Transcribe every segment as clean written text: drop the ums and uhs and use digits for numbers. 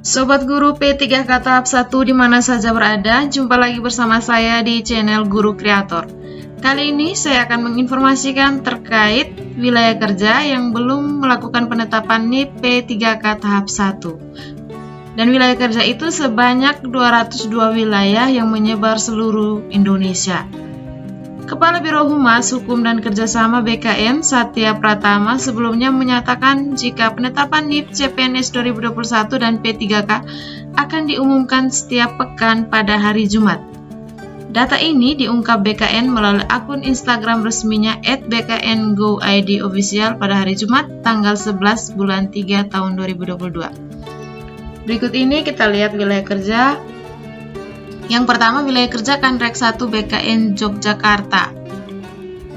Sobat Guru P3K tahap 1 di mana saja berada, jumpa lagi bersama saya di channel Guru Kreator. Kali ini saya akan menginformasikan terkait wilayah kerja yang belum melakukan penetapan NIP P3K tahap 1. Dan wilayah kerja itu sebanyak 202 wilayah yang menyebar seluruh Indonesia. Kepala Biro Humas, Hukum dan Kerjasama BKN, Satya Pratama, sebelumnya menyatakan jika penetapan NIP CPNS 2021 dan P3K akan diumumkan setiap pekan pada hari Jumat. Data ini diungkap BKN melalui akun Instagram resminya @bkngoidofficial pada hari Jumat, tanggal 11 bulan 3 tahun 2022. Berikut ini kita lihat wilayah kerja. Yang pertama, wilayah kerja Kanrek 1 BKN Yogyakarta.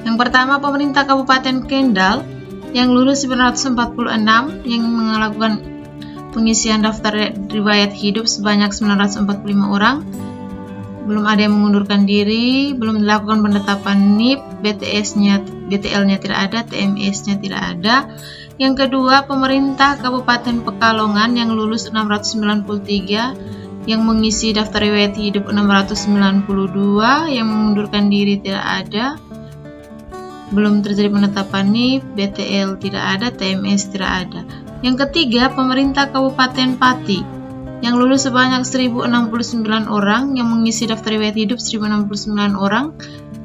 Yang pertama, pemerintah Kabupaten Kendal yang lulus 946 yang melakukan pengisian daftar riwayat hidup sebanyak 945 orang. Belum ada yang mengundurkan diri, belum dilakukan penetapan NIP, BTL-nya tidak ada, TMS-nya tidak ada. Yang kedua, pemerintah Kabupaten Pekalongan yang lulus 693 yang mengisi daftar riwayat hidup 692, yang mengundurkan diri tidak ada, belum terjadi penetapan NIP, BTL tidak ada, TMS tidak ada. Yang ketiga, pemerintah Kabupaten Pati yang lulus sebanyak 1069 orang, yang mengisi daftar riwayat hidup 1069 orang,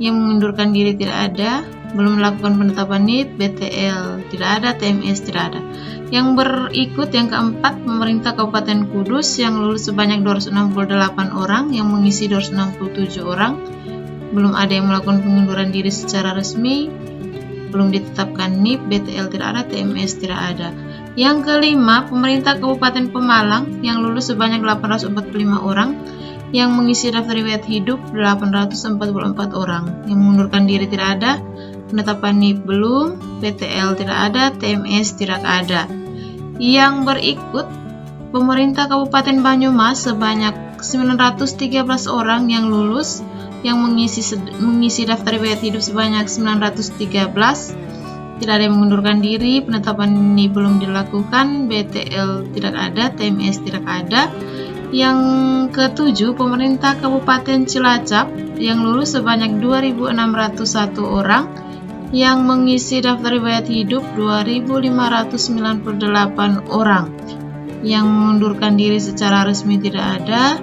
yang mengundurkan diri tidak ada, belum melakukan penetapan NIP, BTL tidak ada, TMS tidak ada. Yang berikut yang keempat, pemerintah Kabupaten Kudus yang lulus sebanyak 268 orang, yang mengisi 267 orang, belum ada yang melakukan pengunduran diri secara resmi, belum ditetapkan NIP, BTL tidak ada, TMS tidak ada. Yang kelima, pemerintah Kabupaten Pemalang yang lulus sebanyak 845 orang, yang mengisi daftar riwayat hidup 844 orang, yang mengundurkan diri tidak ada, penetapan NIP belum, BTL tidak ada, TMS tidak ada. Yang berikut, pemerintah Kabupaten Banyumas sebanyak 913 orang yang lulus, yang mengisi daftar riwayat hidup sebanyak 913, tidak ada yang mengundurkan diri, penetapan ini belum dilakukan, BTL tidak ada, TMS tidak ada. Yang ketujuh, pemerintah Kabupaten Cilacap yang lulus sebanyak 2.601 orang, yang mengisi daftar riwayat hidup 2.598 orang, yang mengundurkan diri secara resmi tidak ada,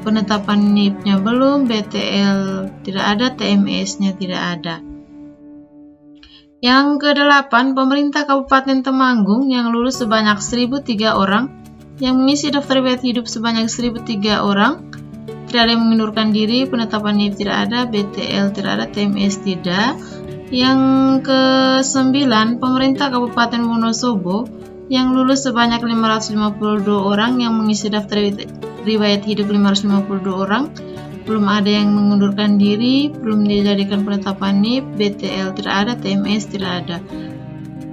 penetapan NIP-nya belum, BTL tidak ada, TMS-nya tidak ada. Yang kedelapan, pemerintah Kabupaten Temanggung yang lulus sebanyak 1.003 orang, yang mengisi daftar riwayat hidup sebanyak 1.003 orang, tidak ada yang mengundurkan diri, penetapan NIP tidak ada, BTL tidak ada, TMS tidak. Yang ke-9, pemerintah Kabupaten Wonosobo yang lulus sebanyak 552 orang, yang mengisi daftar riwayat hidup 552 orang, belum ada yang mengundurkan diri, belum dijadikan penetapan NIP, BTL tidak ada, TMS tidak ada.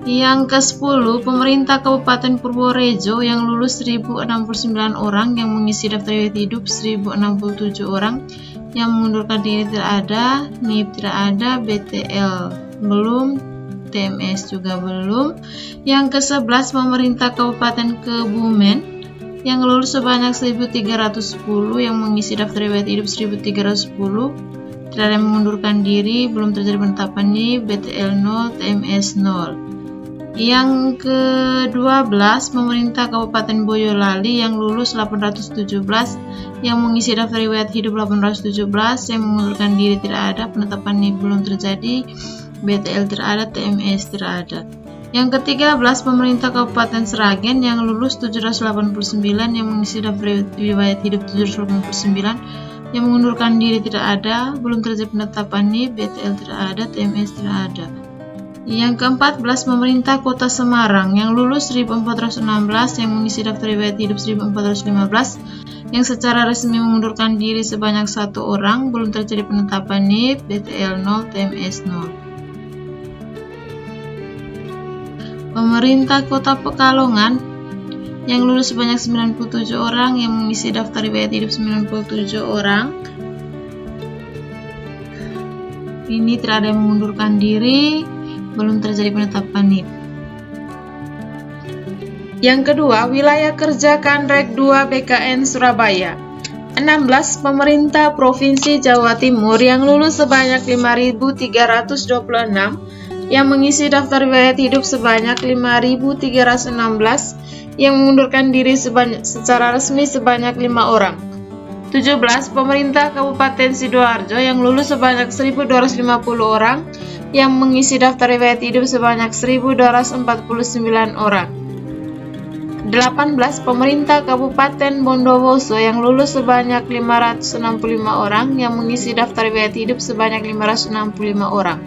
Yang ke-10, pemerintah Kabupaten Purworejo yang lulus 1069 orang, yang mengisi daftar riwayat hidup 1067 orang, yang mengundurkan diri tidak ada, NIP tidak ada, BTL belum, TMS juga belum. Yang ke-11, pemerintah Kabupaten Kebumen yang lulus sebanyak 1.310, yang mengisi daftar riwayat hidup 1.310, tidak ada yang mengundurkan diri, belum terjadi penetapan NIP, BTL 0, TMS 0. Yang ke-12, pemerintah Kabupaten Boyolali yang lulus 817, yang mengisi daftar riwayat hidup 817, yang mengundurkan diri tidak ada, penetapan NIP belum terjadi, BTL tidak ada, TMS tidak ada. Yang ke-13, pemerintah Kabupaten Sragen yang lulus 789, yang mengisi daftar riwayat hidup 789, yang mengundurkan diri tidak ada, belum terjadi penetapan NIP, BTL tidak ada, TMS tidak ada. Yang ke-14, pemerintah Kota Semarang yang lulus 1416, yang mengisi daftar riwayat hidup 1415, yang secara resmi mengundurkan diri sebanyak 1 orang, belum terjadi penetapan NIP, BTL 0, TMS 0. Pemerintah Kota Pekalongan yang lulus sebanyak 97 orang, yang mengisi daftar riwayat hidup 97 orang, ini tidak ada yang mengundurkan diri, belum terjadi penetapan NIP. Yang kedua, wilayah kerja Kanrek 2 BKN Surabaya. 16. Pemerintah Provinsi Jawa Timur yang lulus sebanyak 5.326, yang mengisi daftar riwayat hidup sebanyak 5.316, yang mengundurkan diri secara resmi sebanyak 5 orang. 17. Pemerintah Kabupaten Sidoarjo yang lulus sebanyak 1.250 orang, yang mengisi daftar riwayat hidup sebanyak 1.249 orang. 18. Pemerintah Kabupaten Bondowoso yang lulus sebanyak 565 orang, yang mengisi daftar riwayat hidup sebanyak 565 orang.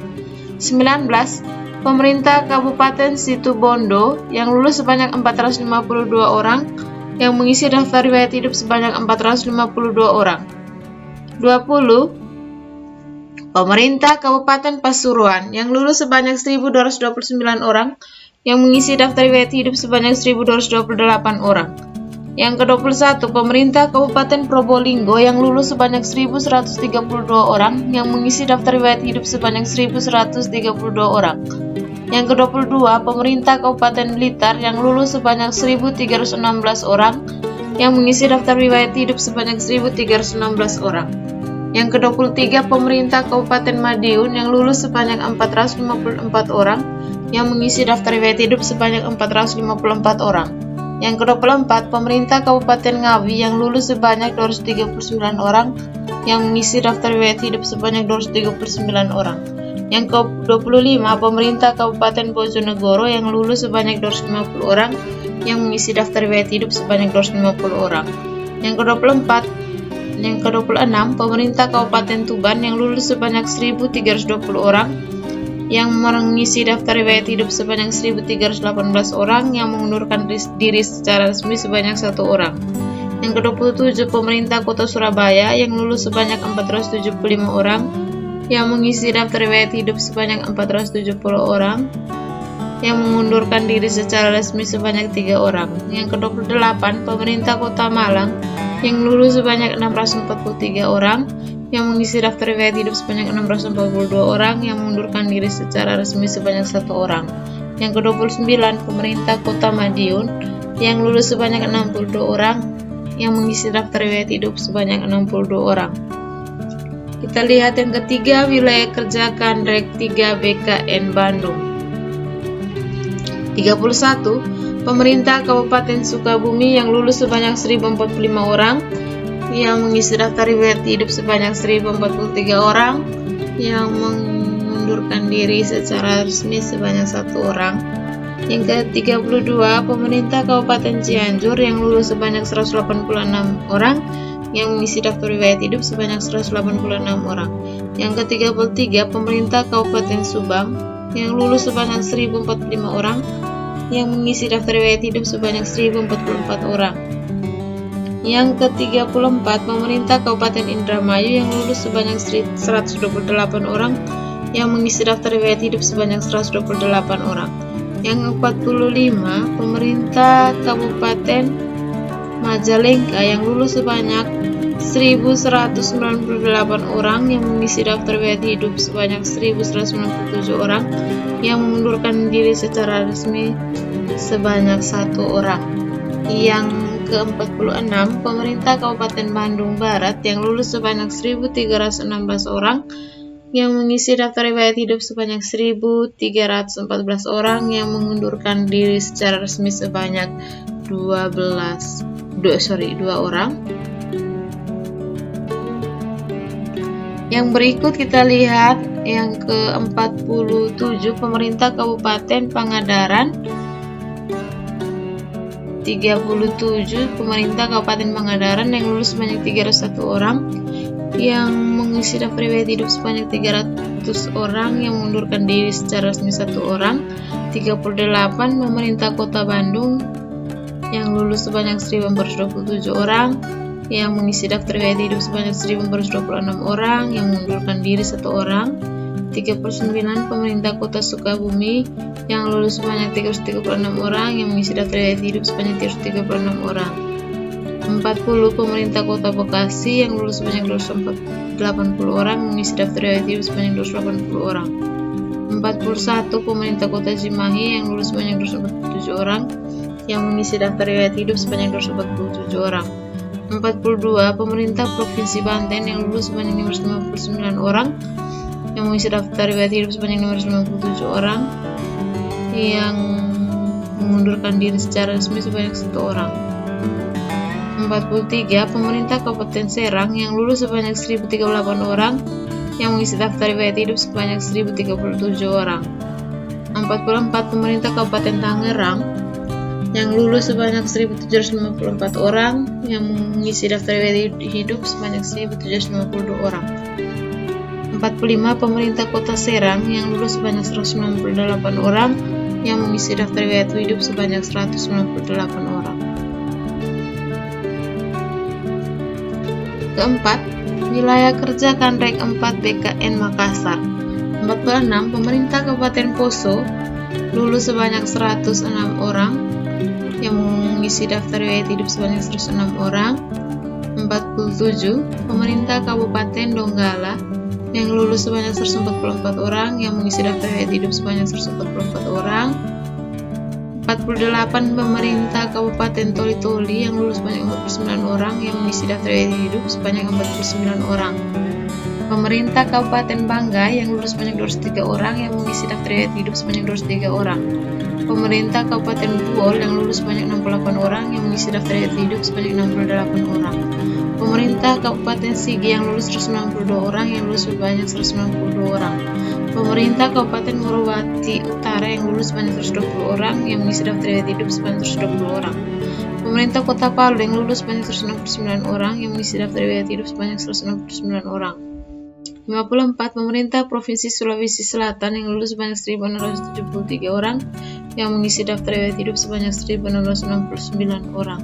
19. Pemerintah Kabupaten Situbondo yang lulus sebanyak 452 orang, yang mengisi daftar riwayat hidup sebanyak 452 orang. 20. Pemerintah Kabupaten Pasuruan yang lulus sebanyak 1.229 orang, yang mengisi daftar riwayat hidup sebanyak 1.228 orang. Yang ke-21, Pemerintah Kabupaten Probolinggo yang lulus sebanyak 1.132 orang, yang mengisi daftar riwayat hidup sebanyak 1.132 orang. Yang ke-22, Pemerintah Kabupaten Blitar yang lulus sebanyak 1.316 orang, yang mengisi daftar riwayat hidup sebanyak 1.316 orang. Yang ke-23, Pemerintah Kabupaten Madiun yang lulus sebanyak 454 orang, yang mengisi daftar riwayat hidup sebanyak 454 orang. Yang ke-24, Pemerintah Kabupaten Ngawi yang lulus sebanyak 239 orang, yang mengisi daftar riwayat hidup sebanyak 239 orang. Yang ke-25, Pemerintah Kabupaten Bojonegoro yang lulus sebanyak 250 orang, yang mengisi daftar riwayat hidup sebanyak 250 orang. Yang ke-26, Pemerintah Kabupaten Tuban yang lulus sebanyak 1.320 orang, yang mengisi daftar riwayat hidup sebanyak 1.318 orang, yang mengundurkan diri secara resmi sebanyak 1 orang. Yang ke-27, Pemerintah Kota Surabaya yang lulus sebanyak 475 orang, yang mengisi daftar riwayat hidup sebanyak 470 orang, yang mengundurkan diri secara resmi sebanyak 3 orang. Yang ke-28, Pemerintah Kota Malang yang lulus sebanyak 643 orang, yang mengisi daftar riwayat hidup sebanyak 642 orang, yang mengundurkan diri secara resmi sebanyak 1 orang. Yang ke-29, Pemerintah Kota Madiun yang lulus sebanyak 62 orang, yang mengisi daftar riwayat hidup sebanyak 62 orang. Kita lihat yang ketiga, wilayah kerja Kanrek 3 BKN Bandung. 31. Pemerintah Kabupaten Sukabumi yang lulus sebanyak 1.045 orang, yang mengisi daftar riwayat hidup sebanyak 1.043 orang, yang mengundurkan diri secara resmi sebanyak 1 orang. Yang ke-32, Pemerintah Kabupaten Cianjur yang lulus sebanyak 186 orang, yang mengisi daftar riwayat hidup sebanyak 186 orang. Yang ke-33, Pemerintah Kabupaten Subang yang lulus sebanyak 1.045 orang, yang mengisi daftar riwayat hidup sebanyak 1.044 orang. Yang ke-34, Pemerintah Kabupaten Indramayu yang lulus sebanyak 128 orang, yang mengisi daftar riwayat hidup sebanyak 128 orang. Yang ke-45, Pemerintah Kabupaten Majalengka yang lulus sebanyak 1.198 orang, yang mengisi daftar riwayat hidup sebanyak 1.197 orang, yang mengundurkan diri secara resmi sebanyak 1 orang. Yang ke-46, Pemerintah Kabupaten Bandung Barat yang lulus sebanyak 1.316 orang, yang mengisi daftar riwayat hidup sebanyak 1.314 orang, yang mengundurkan diri secara resmi sebanyak 2 orang. Yang berikut kita lihat yang ke-47, Pemerintah Kabupaten Pangandaran. 37, Pemerintah Kabupaten Pangandaran yang lulus sebanyak 301 orang, yang mengisi daftar riwayat hidup sebanyak 300 orang, yang mengundurkan diri secara resmi 1 orang. 38, Pemerintah Kota Bandung yang lulus sebanyak 1.427 orang, yang mengisi daftar riwayat hidup sebanyak 1.426 orang, yang mengundurkan diri 1 orang. 39, Pemerintah Kota Sukabumi yang lulus sebanyak 336 orang, yang mengisi daftar riwayat hidup sebanyak 336 orang. 40, Pemerintah Kota Bekasi yang lulus sebanyak 280 orang, mengisi daftar riwayat hidup sebanyak 280 orang. 41, Pemerintah Kota Cimahi yang lulus sebanyak 247 orang, yang mengisi daftar riwayat hidup sebanyak 247 orang. 42. Pemerintah Provinsi Banten yang lulus sebanyak 559 orang, yang mengisi daftar riwayat hidup sebanyak 557 orang, yang mengundurkan diri secara resmi sebanyak 1 orang. 43. Pemerintah Kabupaten Serang yang lulus sebanyak 1038 orang, yang mengisi daftar riwayat hidup sebanyak 1037 orang. 44. Pemerintah Kabupaten Tangerang yang lulus sebanyak 1754 orang, yang mengisi daftar riwayat hidup sebanyak 1752 orang. 45. Pemerintah Kota Serang yang lulus sebanyak 198 orang, yang mengisi daftar riwayat hidup sebanyak 198 orang. Keempat, wilayah kerja Kanrek 4 BKN Makassar. 46. Pemerintah Kabupaten Poso lulus sebanyak 106 orang, yang mengisi daftar riwayat hidup sebanyak 106 orang. 47. Pemerintah Kabupaten Donggala yang lulus sebanyak 144 orang, yang mengisi daftar riwayat hidup sebanyak 144 orang. 48. Pemerintah Kabupaten Toli-Toli yang lulus sebanyak 49 orang, yang mengisi daftar riwayat hidup sebanyak 49 orang. Pemerintah Kabupaten Banggai yang lulus sebanyak 203 orang, yang mengisi daftar riwayat hidup sebanyak 203 orang. Pemerintah Kabupaten Buol yang lulus sebanyak 68 orang, yang mengisi daftar riwayat hidup sebanyak 68 orang. Pemerintah Kabupaten Sigi yang lulus 192 orang, yang lulus sebanyak 192 orang. Pemerintah Kabupaten Morowati Utara yang lulus sebanyak 120 orang, yang mengisi daftar riwayat hidup sebanyak 120 orang. Pemerintah Kota Palu yang lulus sebanyak 169 orang, yang mengisi daftar riwayat hidup sebanyak 169 orang. 54. Pemerintah Provinsi Sulawesi Selatan yang lulus sebanyak 1.673 orang, yang mengisi daftar riwayat hidup sebanyak 1.669 orang.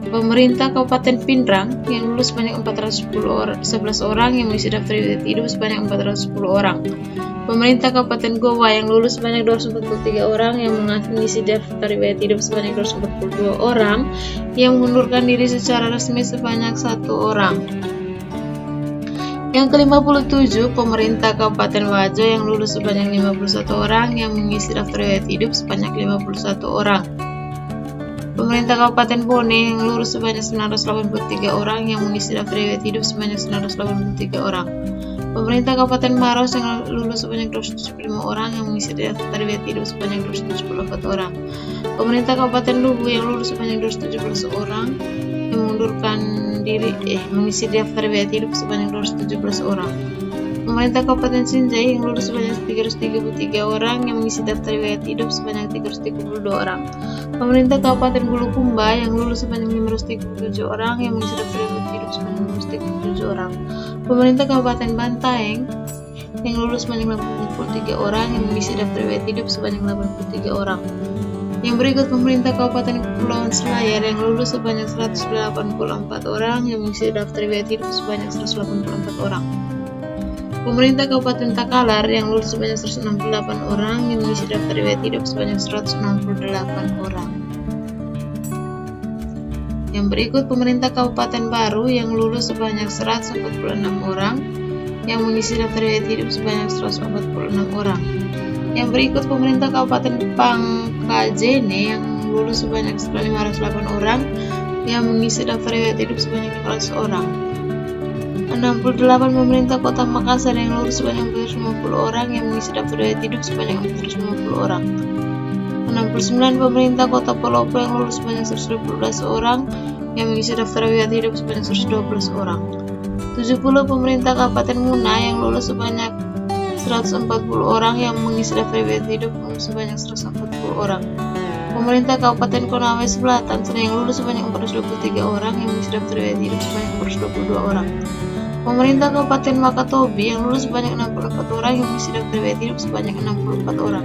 Pemerintah Kabupaten Pindrang yang lulus sebanyak 411 orang, yang mengisi daftar riwayat hidup sebanyak 410 orang. Pemerintah Kabupaten Goa yang lulus sebanyak 243 orang, yang mengisi daftar riwayat hidup sebanyak 242 orang, yang mengundurkan diri secara resmi sebanyak 1 orang. Yang ke-57, Pemerintah Kabupaten Wajo yang lulus sebanyak 51 orang, yang mengisi daftar riwayat hidup sebanyak 51 orang. Pemerintah Kabupaten Bone yang lulus sebanyak 983 orang, yang mengisi daftar riwayat hidup sebanyak 983 orang. Pemerintah Kabupaten Maros yang lulus sebanyak 275 orang, yang mengisi daftar riwayat hidup sebanyak 274 orang. Pemerintah Kabupaten Lubu yang lulus sebanyak 217 orang, yang mengisi daftar riwayat hidup sebanyak 217 orang. Pemerintah Kabupaten Sinjai yang lulus sebanyak 333 orang, yang mengisi daftar riwayat hidup sebanyak 332 orang. Pemerintah Kabupaten Bulukumba yang lulus sebanyak 537 orang, yang mengisi daftar riwayat hidup sebanyak 537 orang. Pemerintah Kabupaten Bantaeng yang lulus sebanyak 83 orang, yang mengisi daftar riwayat hidup sebanyak 83 orang. Yang berikut pemerintah Kabupaten Kepulauan Selayar yang lulus sebanyak 184 orang, yang mengisi daftar riwayat hidup sebanyak 184 orang. Pemerintah Kabupaten Takalar yang lulus sebanyak 168 orang, yang mengisi daftar riwayat hidup sebanyak 168 orang. Yang berikut pemerintah Kabupaten Baru yang lulus sebanyak 146 orang, yang mengisi daftar riwayat hidup sebanyak 146 orang. Yang berikut pemerintah Kabupaten Pangkajene yang lulus sebanyak 508 orang, yang mengisi daftar riwayat hidup sebanyak 500 orang. 68 pemerintah Kota Makassar yang lulus sebanyak 450 orang, yang mengisi daftar riwayat hidup sebanyak 450 orang. 69 pemerintah Kota Palopo yang lulus sebanyak 112 orang, yang mengisi daftar riwayat hidup sebanyak 112 orang. 70 pemerintah Kabupaten Muna yang lulus sebanyak 140 orang, yang mengisi daftar riwayat hidup sebanyak 140 orang. Pemerintah Kabupaten Konawe Selatan yang lulus sebanyak 423 orang, yang mengisi daftar riwayat hidup sebanyak 422 orang. Pemerintah Kabupaten Wakatobi yang lulus sebanyak 64 orang, yang mengisi daftar riwayat hidup sebanyak 64 orang.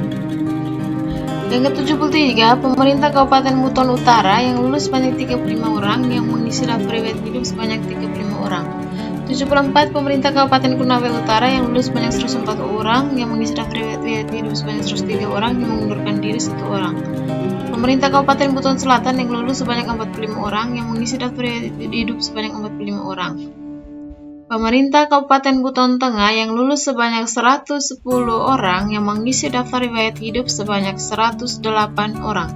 Yang ke-73, pemerintah Kabupaten Buton Utara yang lulus sebanyak 35 orang, yang mengisi daftar riwayat hidup sebanyak 35 orang. 74 pemerintah Kabupaten Konawe Utara yang lulus sebanyak 104 orang, yang mengisi daftar riwayat hidup sebanyak 103 orang, yang mengundurkan diri 1 orang. Pemerintah Kabupaten Buton Selatan yang lulus sebanyak 45 orang, yang mengisi daftar riwayat hidup sebanyak 45 orang. Pemerintah Kabupaten Buton Tengah yang lulus sebanyak 110 orang yang mengisi daftar riwayat hidup sebanyak 108 orang.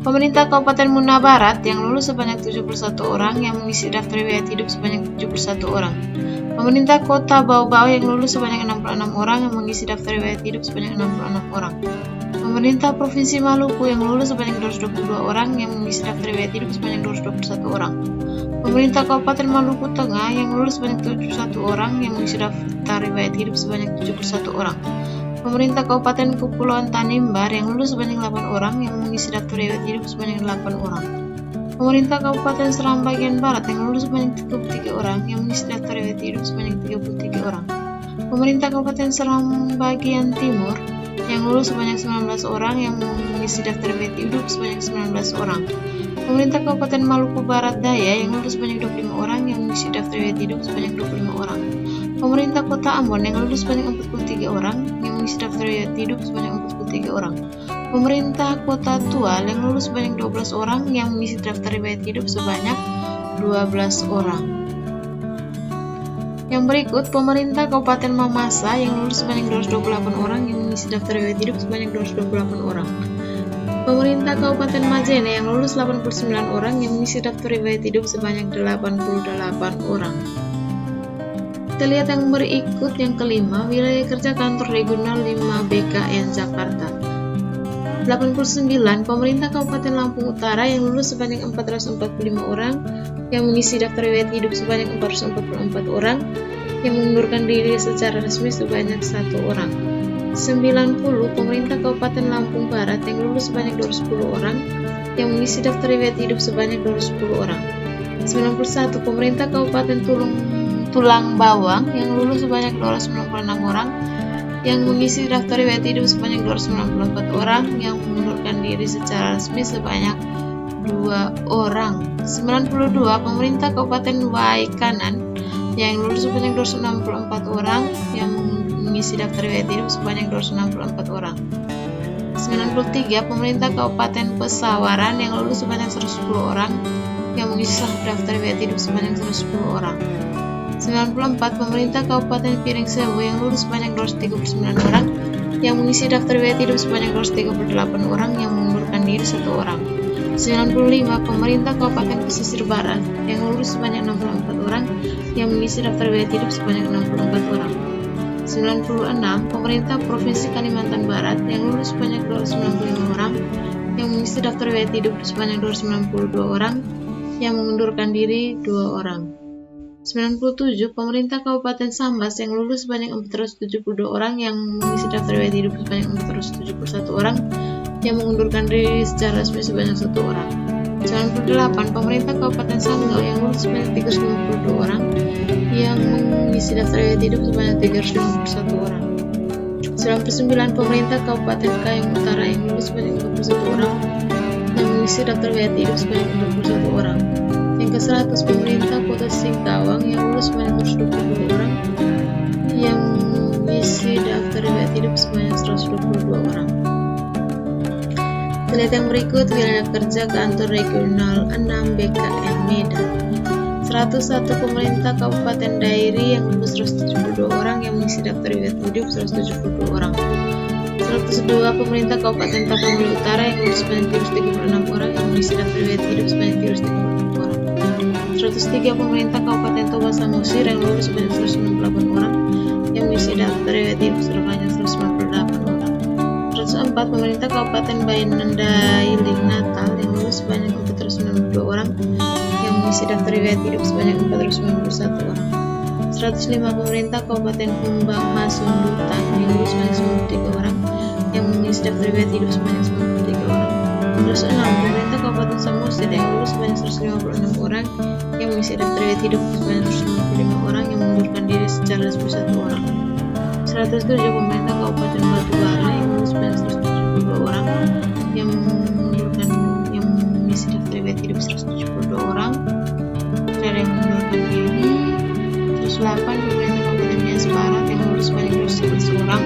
Pemerintah Kabupaten Muna Barat yang lulus sebanyak 71 orang yang mengisi daftar riwayat hidup sebanyak 71 orang. Pemerintah Kota Bau-Bau yang lulus sebanyak 66 orang yang mengisi daftar riwayat hidup sebanyak 66 orang. Pemerintah Provinsi Maluku yang lulus sebanyak 222 orang yang mengisi daftar riwayat hidup sebanyak 221 orang. Pemerintah Kabupaten Maluku Tengah yang lulus sebanyak 71 orang yang mengisi daftar riwayat hidup sebanyak 71 orang. Pemerintah Kabupaten Kepulauan Tanimbar yang lulus sebanyak 8 orang yang mengisi daftar riwayat hidup sebanyak 8 orang. Pemerintah Kabupaten Seram bagian Barat yang lulus sebanyak 33 orang yang mengisi daftar riwayat hidup sebanyak 33 orang. Pemerintah Kabupaten Seram bagian Timur yang lulus sebanyak 19 orang yang mengisi daftar riwayat hidup sebanyak 19 orang. Pemerintah Kabupaten Maluku Barat Daya yang lulus sebanyak 25 orang yang mengisi daftar riwayat hidup sebanyak 25 orang. Pemerintah Kota Ambon yang lulus sebanyak 43 orang yang mengisi daftar riwayat hidup sebanyak 43 orang. Pemerintah Kota Tual yang lulus sebanyak 12 orang yang mengisi daftar riwayat hidup sebanyak 12 orang. Yang berikut, Pemerintah Kabupaten Mamasa yang lulus sebanyak 228 orang yang mengisi daftar riwayat hidup sebanyak 228 orang. Pemerintah Kabupaten Majene yang lulus 89 orang yang mengisi daftar riwayat hidup sebanyak 88 orang. Kita lihat yang berikut, yang kelima, wilayah kerja kantor regional 5 BKN Jakarta. 89. Pemerintah Kabupaten Lampung Utara yang lulus sebanyak 445 orang yang mengisi daftar riwayat hidup sebanyak 444 orang yang mengundurkan diri secara resmi sebanyak 1 orang. 90. Pemerintah Kabupaten Lampung Barat yang lulus sebanyak 210 orang yang mengisi daftar riwayat hidup sebanyak 210 orang. 91. Pemerintah Kabupaten Tulang Bawang yang lulus sebanyak 296 orang yang mengisi daftar riwayat hidup sebanyak 294 orang yang mengundurkan diri secara resmi sebanyak 2 orang. 92. Pemerintah Kabupaten Waikanan yang lulus sebanyak 264 orang yang mengisi daftar riwayat hidup sebanyak 264 orang. 93. Pemerintah Kabupaten Pesawaran yang lulus sebanyak 110 orang yang mengisi daftar riwayat hidup sebanyak 110 orang. 94. Pemerintah Kabupaten Piring Sewu yang lulus sebanyak 239 orang yang mengisi daftar riwayat hidup sebanyak 238 orang yang mengundurkan diri 1 orang. 95. Pemerintah Kabupaten Pesisir Barat yang lulus sebanyak 64 orang yang mengisi daftar riwayat hidup sebanyak 64 orang. 96. Pemerintah Provinsi Kalimantan Barat yang lulus sebanyak 295 orang yang mengisi daftar riwayat hidup sebanyak 292 orang yang mengundurkan diri 2 orang. 97. Pemerintah Kabupaten Sambas yang lulus sebanyak 472 orang yang mengisi daftar riwayat hidup sebanyak 471 orang yang mengundurkan diri secara resmi sebanyak 1 orang. 98. Pemerintah Kabupaten Sanggau yang lulus sebanyak 352 orang yang mengisi daftar riwayat hidup sebanyak 351 orang. 99. Pemerintah Kabupaten Kayong Utara yang lulus sebanyak 41 orang yang mengisi daftar riwayat hidup sebanyak 41 orang. Yang ke-100. Pemerintah Kota Singkawang yang lulus sebanyak 122 orang yang mengisi daftar riwayat hidup sebanyak 122 orang. Kita lihat yang berikut, wilayah kerja kantor regional 6 BKN Medan. 101. Pemerintah Kabupaten Dairi yang lulus 172 orang yang mengisi daftar riwayat hidup 172 orang. 102. Pemerintah Kabupaten Tapanuli Utara yang lulus sebanyak 336 orang yang mengisi daftar riwayat hidup sebanyak 336 orang. 103. Pemerintah Kabupaten Toba Samosir yang lulus sebanyak 198 orang yang mengisi daftar riwayat hidup sebanyak 198 orang. 104. Pemerintah Kabupaten Bainendailing Natal yang lulus sebanyak 492 orang yang mengisi daftar riwayat hidup sebanyak 491 orang. 105. Pemerintah Kabupaten Humbang Hasundutan yang lulus sebanyak 93 orang yang mengisi daftar riwayat hidup sebanyak 93 orang. 106. Pemerintah Kabupaten Samosir yang lulus sebanyak 156 orang yang mengisi daftar riwayat hidup sebanyak 155 orang yang mengundurkan diri secara resmi 1 orang. 107. Pemerintah Kabupaten Batubara yang lulus sebanyak 172 orang yang mengisi daftar riwayat hidup 172 orang yang mengundurkan diri. 108. Pemerintah Kabupaten Nias Barat yang lulus sebanyak 211 orang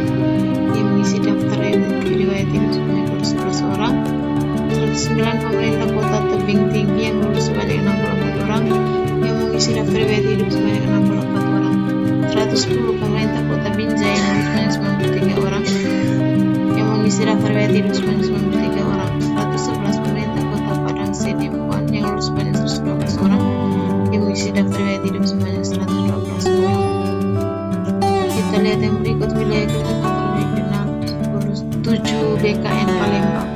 yang mengisi daftar riwayat hidup sebanyak 211 orang. 109. Pemerintah Kota Tebing Tinggi yang lulus sebanyak 64 orang yang mengisi daftar riwayat hidup sebanyak 64 orang. 110 pemerintah Kota Binjai yang lulus sebanyak 93 orang yang mengisi daftar riwayat hidup sebanyak 93 orang. 111 pemerintah Kota Padang Sidimpuan yang lulus sebanyak 112 orang yang mengisi daftar riwayat hidup sebanyak 112 orang. Kita lihat yang berikut wilayah kerja kantor regional 7 BKN Palembang.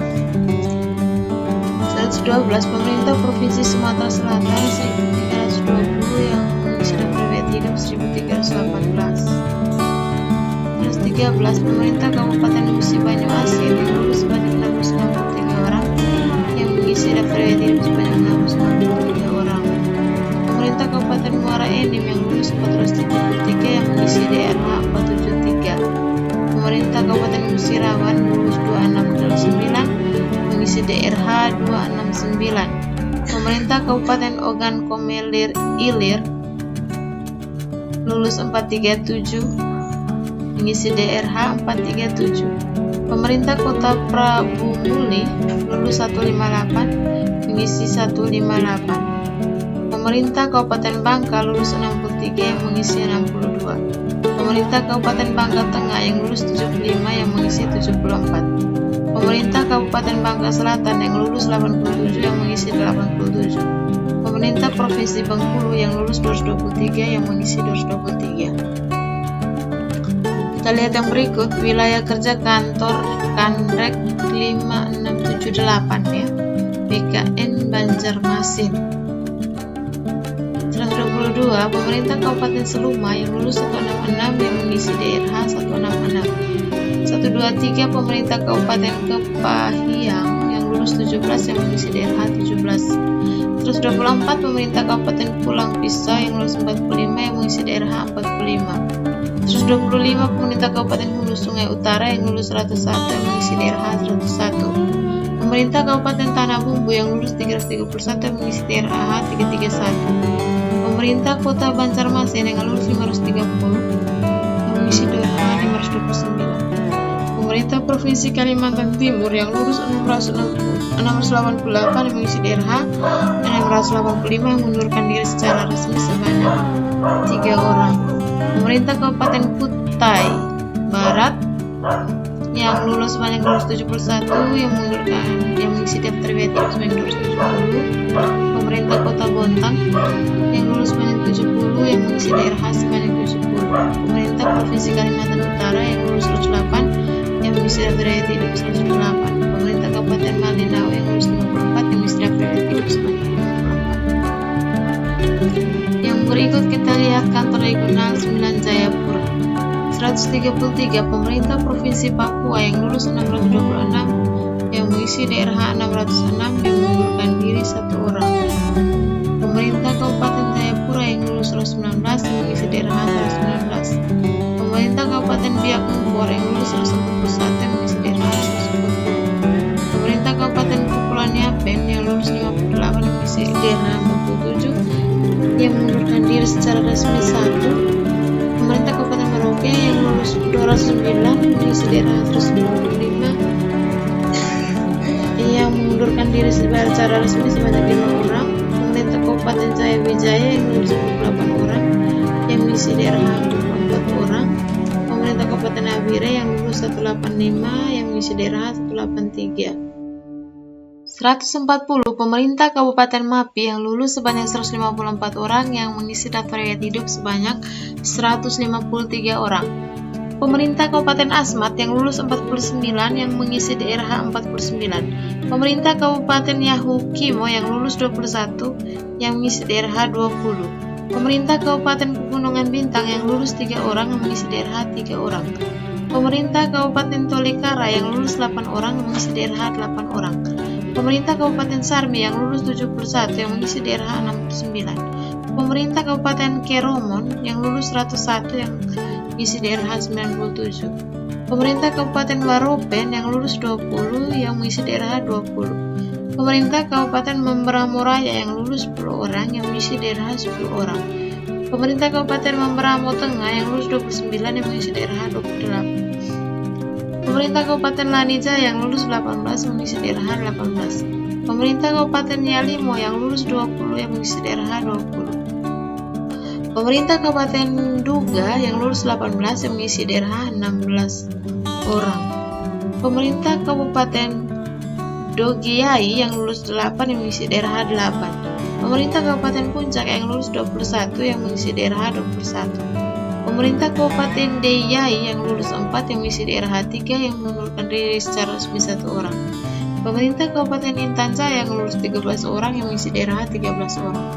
112 pemerintah Provinsi Sumatera Selatan 1.320 yang mengisi daftar riwayat hidup 1.318. 113 pemerintah Kabupaten Musi Banyu Asin yang lulus sebanyak 663 orang yang mengisi daftar riwayat hidup sebanyak 693 orang. Pemerintah Kabupaten Muara Enim yang lulus 473 yang mengisi DRH 473. Pemerintah Kabupaten Musirawan lulus 2609 mengisi DRH 269. Pemerintah Kabupaten Ogan Komelir Ilir lulus 437 mengisi DRH 437. Pemerintah Kota Prabu Muli lulus 158 mengisi 158. Pemerintah Kabupaten Bangka lulus 63 yang mengisi 62. Pemerintah Kabupaten Bangka Tengah yang lulus 75 yang mengisi 74. Pemerintah Kabupaten Bangka Selatan yang lulus 87 yang mengisi 87. Pemerintah Provinsi Bengkulu yang lulus 223 yang mengisi 223. Kita lihat yang berikut wilayah kerja kantor Kanrek 5678 ya, BKN Banjarmasin. 122 pemerintah Kabupaten Seluma yang lulus 166 yang mengisi DRH 166. 123 pemerintah Kabupaten Kepahiang yang lulus 17 yang mengisi DRH 17. 124 pemerintah Kabupaten Pulang Pisau yang lulus 45 yang mengisi DRH 45. 125 pemerintah Kabupaten Hulu Sungai Utara yang lulus 101 yang mengisi DRH 101. Pemerintah Kabupaten Tanah Bumbu yang lulus 331 yang mengisi DRH 331. Pemerintah Kota Banjarmasin yang lulus 530 yang mengisi DRH 529. Pemerintah Provinsi Kalimantan Timur yang lulus 688 yang mengisi DRH 685 yang mengundurkan diri secara resmi sebanyak 3 orang. Pemerintah Kabupaten Kutai Barat yang lulus sebanyak 271 yang mengisi daftar riwayat hidup sebanyak 270. Pemerintah Kota Bontang yang lulus sebanyak 70 yang mengisi DRH sebanyak 70. Pemerintah Provinsi Kalimantan Utara yang lulus 108 yang mengisi daftar riwayat hidup 108. Pemerintah Kabupaten Malinau yang lulus 54 yang mengisi daftar riwayat hidup sebanyak 54. Yang berikut kita lihat kantor regional 9 Jayapura. 133 pemerintah Provinsi Papua yang lulus 626 yang mengisi DRH 606 yang mengundurkan diri 1 orang. Pemerintah Kabupaten Jayapura yang lulus 119 yang mengisi DRH 119. Pemerintah Kabupaten Biak Numfor yang lulus 141 yang mengisi DRH 140. Pemerintah Kabupaten Kepulauan Yapen yang lulus 58 yang mengisi DRH 47 yang mengundurkan diri secara resmi 1. Pemerintah Kabupaten Merauke yang lulus 209 mengisi DRH 195 yang mengundurkan diri secara resmi sebanyak 5 orang. Pemerintah Kabupaten Jaya Wijaya yang lulus 28 orang yang mengisi DRH 24 orang. Pemerintah Kabupaten Abire yang lulus 185 yang mengisi DRH 183. 140 pemerintah Kabupaten Mapi yang lulus sebanyak 154 orang yang mengisi daftar riwayat hidup sebanyak 153 orang. Pemerintah Kabupaten Asmat yang lulus 49 yang mengisi DRH 49. Pemerintah Kabupaten Yahukimo yang lulus 21 yang mengisi DRH 20. Pemerintah Kabupaten Pegunungan Bintang yang lulus 3 orang yang mengisi DRH 3 orang. Pemerintah Kabupaten Tolikara yang lulus 8 orang yang mengisi DRH 8 orang. Pemerintah Kabupaten Sarmi yang lulus 71 yang mengisi DRH 69. Pemerintah Kabupaten Keromon yang lulus 101 yang mengisi DRH 97. Pemerintah Kabupaten Waropen yang lulus 20 yang mengisi DRH 20. Pemerintah Kabupaten Memberamo Raya yang lulus 10 orang yang mengisi DRH 10 orang. Pemerintah Kabupaten Memberamo Tengah yang lulus 29 yang mengisi DRH 28. Pemerintah Kabupaten Lanija yang lulus 18 mengisi DRH 18. Pemerintah Kabupaten Yalimo yang lulus 20 yang mengisi DRH 20. Pemerintah Kabupaten Duga yang lulus 18 yang mengisi DRH 16 orang. Pemerintah Kabupaten Dogiai yang lulus 8 yang mengisi DRH 8. Pemerintah Kabupaten Puncak yang lulus 21 yang mengisi DRH 21. Pemerintah Kabupaten Deyai yang lulus 4 yang mengisi DRH 3 yang mengundurkan diri secara resmi 1 orang. Pemerintah Kabupaten Intan Jaya yang lulus 13 orang yang mengisi DRH 13 orang.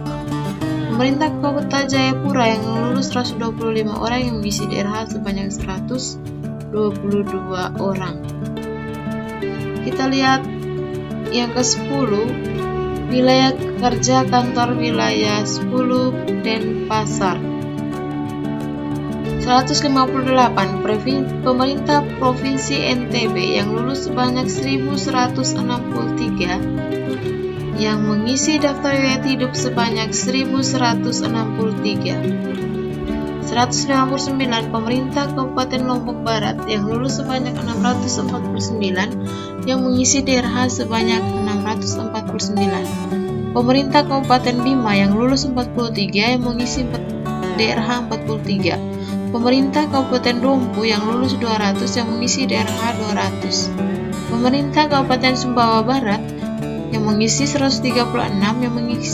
Pemerintah Kota Jayapura yang lulus 125 orang yang mengisi DRH sebanyak 122 orang. Kita lihat yang ke-10, wilayah kerja kantor wilayah 10 Denpasar. 158, Pemerintah Provinsi NTB yang lulus sebanyak 1163 yang mengisi daftar riwayat hidup sebanyak 1163. 159, Pemerintah Kabupaten Lombok Barat yang lulus sebanyak 649 yang mengisi DRH sebanyak 649. Pemerintah Kabupaten Bima yang lulus 43 yang mengisi DRH 43. Pemerintah Kabupaten Dompu yang lulus 200 yang mengisi DRH 200. Pemerintah Kabupaten Sumbawa Barat yang mengisi 136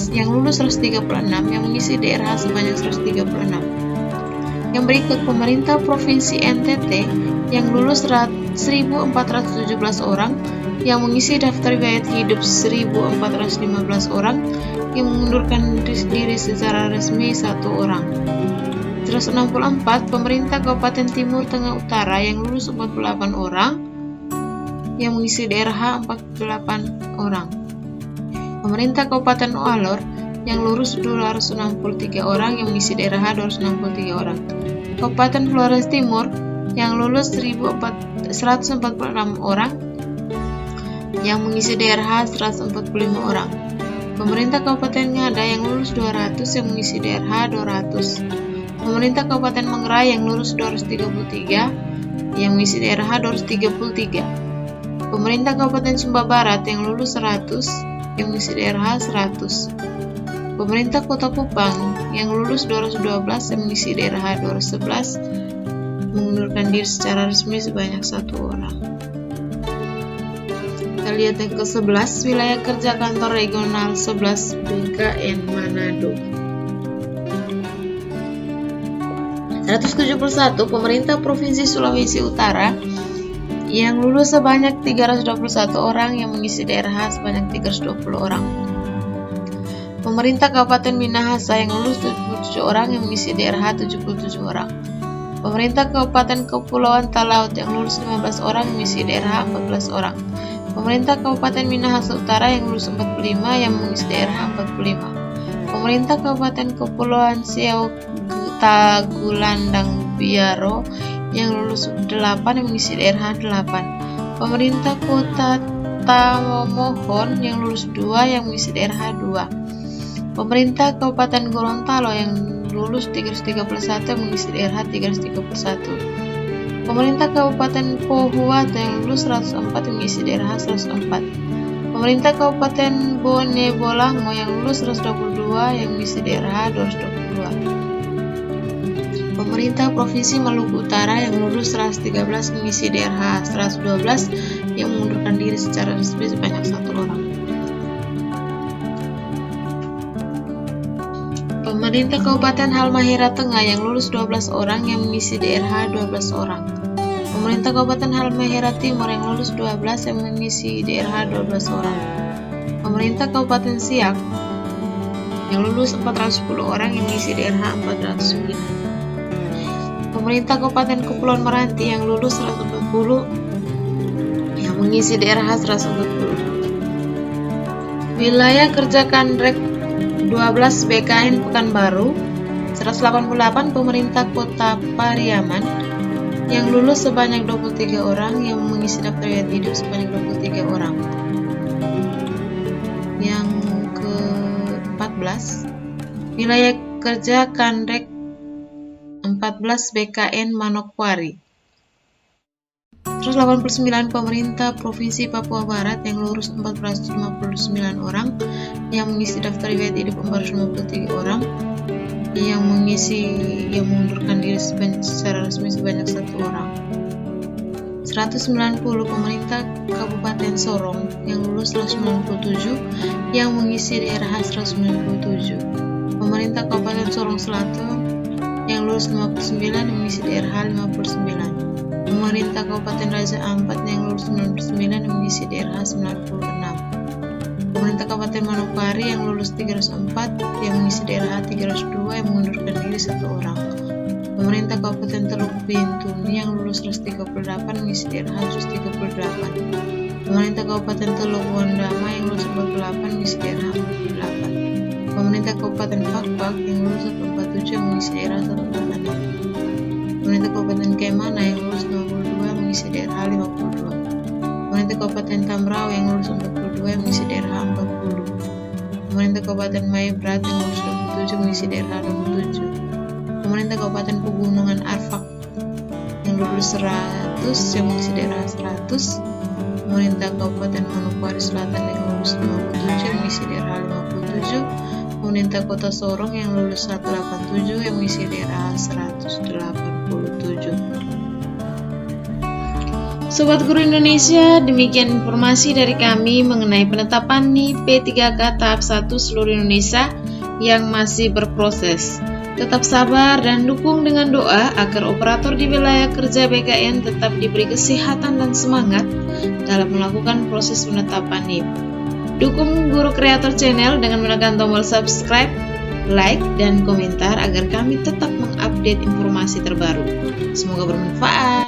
yang lulus 136 yang mengisi DRH sebanyak 136. Yang berikut pemerintah Provinsi NTT yang lulus 1417 orang yang mengisi daftar riwayat hidup 1415 orang yang mengundurkan diri secara resmi 1 orang. 164 pemerintah Kabupaten Timur Tengah Utara yang lulus 48 orang yang mengisi DRH 48 orang. Pemerintah Kabupaten Alor yang lulus 263 orang yang mengisi DRH 263 orang. Kabupaten Flores Timur yang lulus 146 orang yang mengisi DRH 145 orang. Pemerintah Kabupaten Ngada yang lulus 200 yang mengisi DRH 200. Pemerintah Kabupaten Manggarai yang lulus 233 yang mengisi DRH 233. Pemerintah Kabupaten Sumba Barat yang lulus 100 yang mengisi DRH 100. Pemerintah Kota Kupang yang lulus 212 yang mengisi DRH 211 mengundurkan diri secara resmi sebanyak 1 orang. Kita lihat yang ke-11, wilayah kerja kantor regional 11 BKN Manado. 171 pemerintah Provinsi Sulawesi Utara yang lulus sebanyak 321 orang yang mengisi DRH sebanyak 320 orang. Pemerintah Kabupaten Minahasa yang lulus 77 orang yang mengisi DRH 77 orang. Pemerintah Kabupaten Kepulauan Talaut yang lulus 15 orang yang mengisi DRH 14 orang. Pemerintah Kabupaten Minahasa Utara yang lulus 45 yang mengisi DRH 45. Pemerintah Kabupaten Kepulauan Siau Tagulandang Biaro yang lulus 8 yang mengisi DRH 8. Pemerintah Kota Tamomohon yang lulus 2 yang mengisi DRH 2. Pemerintah Kabupaten Gorontalo yang lulus 331 yang mengisi DRH 331. Pemerintah Kabupaten Pohuwato yang lulus 104 yang mengisi DRH 104. Pemerintah Kabupaten Bone Bolango yang lulus 122 yang mengisi DRH 222. Pemerintah Provinsi Maluku Utara yang lulus 113 mengisi DRH 112 yang mengundurkan diri secara resmi sebanyak 1 orang. Pemerintah Kabupaten Halmahera Tengah yang lulus 12 orang yang mengisi DRH 12 orang. Pemerintah Kabupaten Halmahera Timur yang lulus 12 yang mengisi DRH 12 orang. Pemerintah Kabupaten Siak yang lulus 410 orang yang mengisi DRH 409. Pemerintah Kabupaten Kepulauan Meranti yang lulus 140 yang mengisi DRH 140. Wilayah kerja Kanrek 12 BKN Pekanbaru. 188 Pemerintah Kota Pariaman yang lulus sebanyak 23 orang yang mengisi daftar riwayat hidup sebanyak 23 orang. Yang ke-14 wilayah kerja Kanrek 14 BKN Manokwari. 189 Pemerintah Provinsi Papua Barat yang lulus 459 orang yang mengisi daftar riwayat hidup 453 orang. yang mengundurkan diri secara resmi sebanyak 1 orang. 190 pemerintah Kabupaten Sorong yang lulus 197, yang mengisi DRH 197. Pemerintah Kabupaten Sorong Selatan yang lulus 59, yang mengisi DRH 59. Pemerintah Kabupaten Raja Ampat yang lulus 99, yang mengisi DRH 96. Pemerintah Kabupaten Manokwari yang lulus 304, yang mengisi DRH 302, yang mengundurkan diri 1 orang. Pemerintah Kabupaten Teluk Bintuni yang lulus 138, mengisi DRH 138. Pemerintah Kabupaten Teluk Wondama yang lulus 48, mengisi DRH 48. Pemerintah Kabupaten Fakfak yang lulus 147, yang mengisi DRH 145. Pemerintah Kabupaten Kemana yang lulus 52, mengisi DRH 52. Pemerintah Kabupaten Tambrau yang lulus 42, yang mengisi DRH 40. Pemerintah Kabupaten Maibrat yang lulus 27, mengisi DRH 27. Pemerintah Kabupaten Pegunungan Arfak yang lulus 100, yang mengisi DRH 100. Pemerintah Kabupaten Manokwari Selatan yang lulus 57, yang mengisi DRH 57. Pemerintah Kota Sorong yang lulus 187, yang mengisi DRH 187. Sobat Guru Indonesia, demikian informasi dari kami mengenai penetapan NIP P3K tahap 1 seluruh Indonesia yang masih berproses. Tetap sabar dan dukung dengan doa agar operator di wilayah kerja BKN tetap diberi kesehatan dan semangat dalam melakukan proses penetapan NIP. Dukung Guru Kreator Channel dengan menekan tombol subscribe, like, dan komentar agar kami tetap mengupdate informasi terbaru. Semoga bermanfaat.